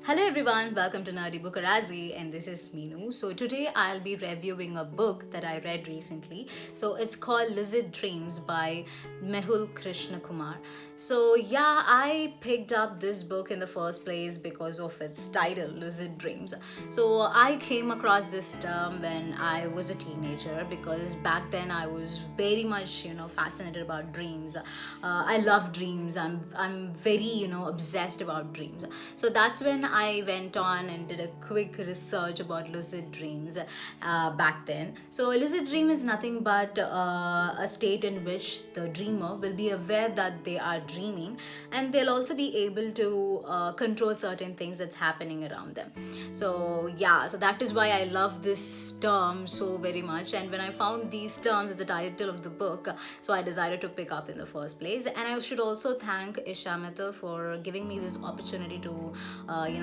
Hello everyone, welcome to Nerdy Bookarazzi, and this is Meenu. So today I'll be reviewing a book that I read recently. So it's called Lucid Dreams by Mehul Krishna Kumar. So yeah, I picked up this book in the first place because of its title, Lucid Dreams. So I came across this term when I was a teenager because back then I was very much fascinated about dreams. I love dreams. I'm very obsessed about dreams. So that's when I went on and did a quick research about lucid dreams back then. So lucid dream is nothing but a state in which the dreamer will be aware that they are dreaming, and they'll also be able to control certain things that's happening around them. So yeah, so that is why I love this term so very much. And when I found these terms at the title of the book, so I decided to pick up in the first place. And I should also thank Isha Mittal for giving me this opportunity to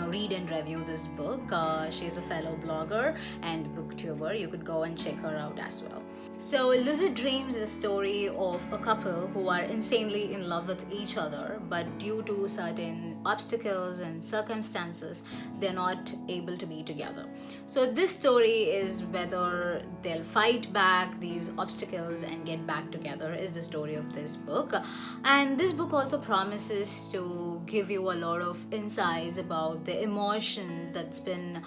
read and review this book. She's a fellow blogger and booktuber. You could go and check her out as well. So Lucid Dreams is a story of a couple who are insanely in love with each other, but due to certain obstacles and circumstances, they're not able to be together. So this story is whether they'll fight back these obstacles and get back together is the story of this book. And this book also promises to give you a lot of insights about the emotions that's been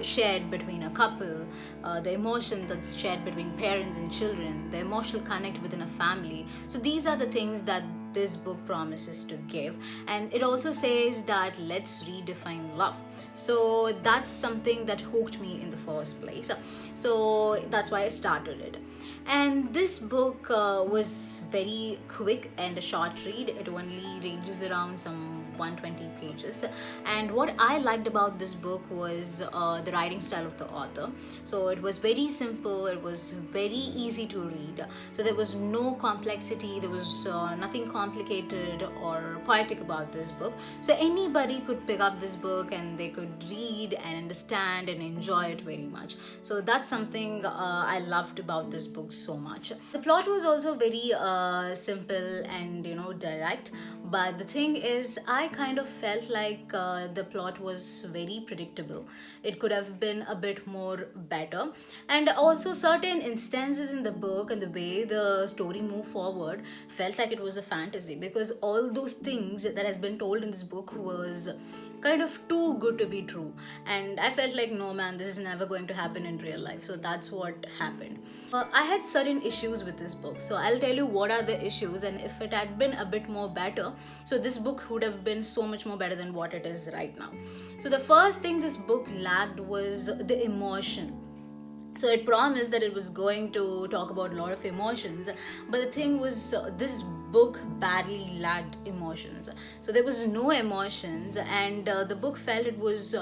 shared between a couple, the emotion that's shared between parents and children, the emotional connect within a family. So these are the things that this book promises to give. And it also says that let's redefine love. So that's something that hooked me in the first place. So that's why I started it. And this book was very quick and a short read. It only ranges around some 120 pages. And what I liked about this book was the writing style of the author. So it was very simple, it was very easy to read. So there was no complexity, there was nothing complicated or poetic about this book. So anybody could pick up this book and they could read and understand and enjoy it very much. So that's something I loved about this book so much. The plot was also very simple and direct, but the thing is I kind of felt like the plot was very predictable. It could have been a bit more better, and also certain instances in the book and the way the story moved forward felt like it was a fantasy, because all those things that has been told in this book was kind of too good to be true, and I felt like, no man, this is never going to happen in real life. So that's what happened. I had certain issues with this book, so I'll tell you what are the issues, and if it had been a bit more better, so this book would have been so much more better than what it is right now. So the first thing this book lacked was the emotion. So it promised that it was going to talk about a lot of emotions, but the thing was this book badly lacked emotions. So there was no emotions, and the book felt it was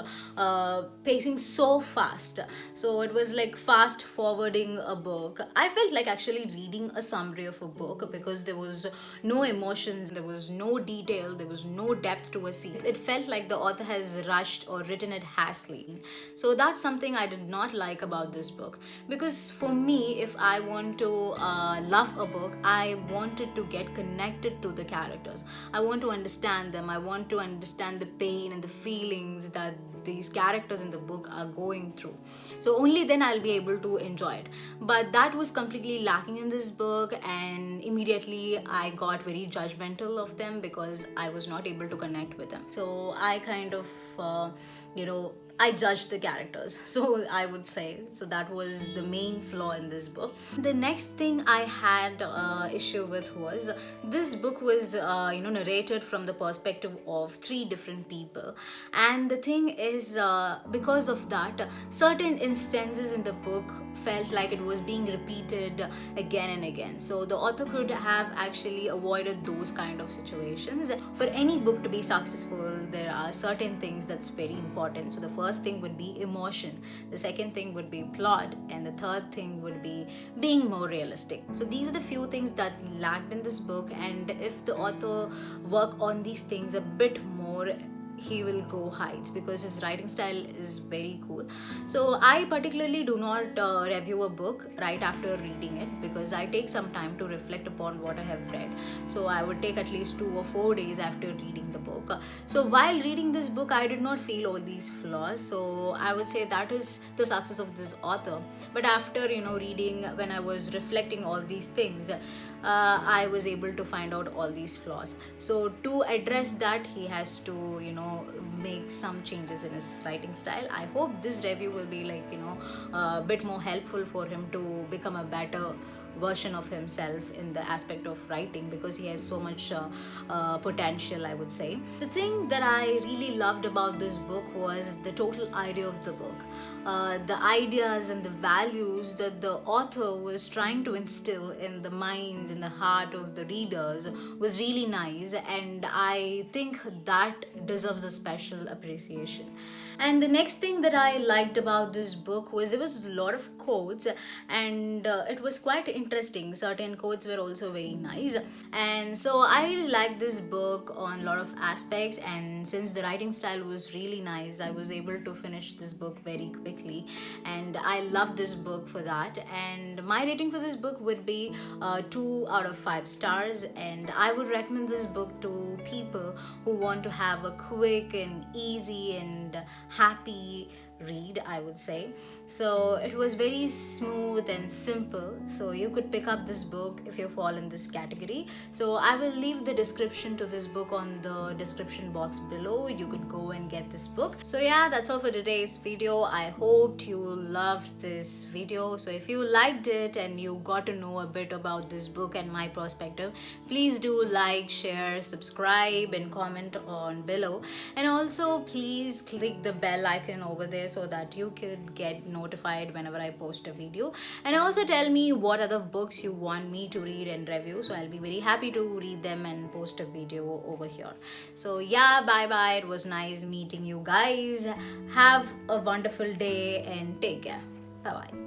pacing so fast. So it was like fast forwarding a book. I felt like actually reading a summary of a book, because there was no emotions, there was no detail, there was no depth to a scene. It felt like the author has rushed or written it hastily. So that's something I did not like about this book, because for me, if I want to love a book, I wanted to get connected to the characters. I want to understand them. I want to understand the pain and the feelings that these characters in the book are going through. So only then I'll be able to enjoy it. But that was completely lacking in this book, and immediately I got very judgmental of them because I was not able to connect with them. So I kind of I judged the characters, so I would say. So that was the main flaw in this book. The next thing I had issue with was this book was narrated from the perspective of 3 different people, and the thing is because of that, certain instances in the book felt like it was being repeated again and again. So the author could have actually avoided those kind of situations. For any book to be successful, there are certain things that's very important. So the first thing would be emotion, the second thing would be plot, and the third thing would be being more realistic. So these are the few things that lacked in this book, and if the author work on these things a bit more, he will go heights, because his writing style is very cool. So I particularly do not review a book right after reading it, because I take some time to reflect upon what I have read. So I would take at least 2 or 4 days after reading the book. So while reading this book, I did not feel all these flaws. So I would say that is the success of this author. But after reading, when I was reflecting all these things, I was able to find out all these flaws. So to address that, he has to make some changes in his writing style. I hope this review will be like a bit more helpful for him to become a better version of himself in the aspect of writing, because he has so much potential, I would say. The thing that I really loved about this book was the total idea of the book. The ideas and the values that the author was trying to instill in the minds and the heart of the readers was really nice, and I think that deserves a special appreciation. And the next thing that I liked about this book was there was a lot of quotes, and it was quite interesting. Certain quotes were also very nice, and so I really liked this book on a lot of aspects. And since the writing style was really nice, I was able to finish this book very quickly, and I loved this book for that. And my rating for this book would be 2 out of 5 stars, and I would recommend this book to people who want to have a quick and easy and happy read, I would say. So it was very smooth and simple, so you could pick up this book if you fall in this category. So I will leave the description to this book on the description box below. You could go and get this book. So yeah, that's all for today's video. I hoped you loved this video. So if you liked it and you got to know a bit about this book and my perspective, please do like, share, subscribe and comment on below. And also please click the bell icon over there so that you could get notified whenever I post a video. And also tell me what other books you want me to read and review, so I'll be very happy to read them and post a video over here. So yeah, bye bye. It was nice meeting you guys. Have a wonderful day and take care. Bye bye.